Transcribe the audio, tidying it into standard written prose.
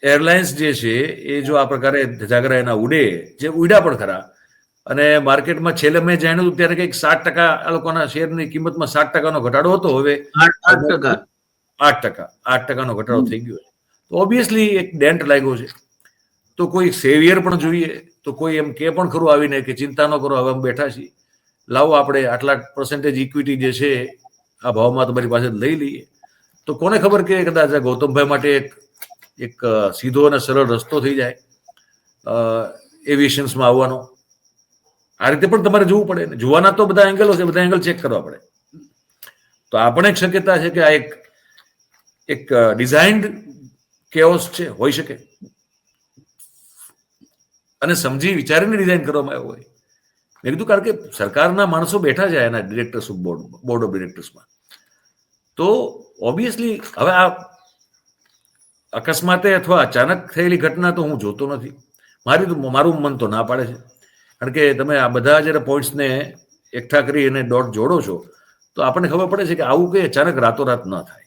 Airlines જે છે એ જો આ પ્રકારે ધજાગરા એના ઉડે, જે ઉડ્યા પણ ખરા, અને માર્કેટમાં છેલ્લે મેં જાણ્યું ત્યારે કંઈક 7% આ લોકોના શેરની કિંમતમાં 7%નો ઘટાડો હતો. હવે 8%. 8%નો ઘટાડો થઈ ગયો. તો ઓબ્વિયસલી એક ડેન્ટ લાગ્યો છે. તો કોઈ સેવિયર પણ જોઈએ, તો કોઈ એમ કે પણ ખરું આવીને કે ચિંતા ન કરો, હવે અમે બેઠા છીએ, લાવો આપણે આટલા % ઇક્વિટી જે છે આ ભાવમાં તમારી પાસે લઈ લઈએ. તો કોને ખબર કે કદાચ ગૌતમભાઈ માટે એક સીધો અને સરળ રસ્તો થઈ જાય એવિએશન્સમાં આવવાનો. આ રીતે પણ તમારે જોવું પડે ને. જોવાના તો બધા એંગલો છે, બધા એંગલ ચેક કરવા પડે. તો આ પણ એક શક્યતા છે કે આ એક ડિઝાઇન્ડ કેઓસ છે, હોઈ શકે, અને સમજી વિચારીને ડિઝાઇન કરવામાં આવ્યો હોય. મેં કીધું કારણ કે સરકારના માણસો બેઠા છે એના ડિરેક્ટર્સ બોર્ડ ઓફ ડિરેક્ટર્સમાં. તો ઓબ્વિયસલી હવે આ અકસ્માતે અથવા અચાનક થયેલી ઘટના તો હું જોતો નથી. મારું મન તો ના પાડે છે. કારણ કે તમે આ બધા જ્યારે પોઈન્ટ્સને એકઠા કરી અને ડોટ જોડો છો તો આપણને ખબર પડે છે કે આવું કંઈ અચાનક રાતોરાત ન થાય.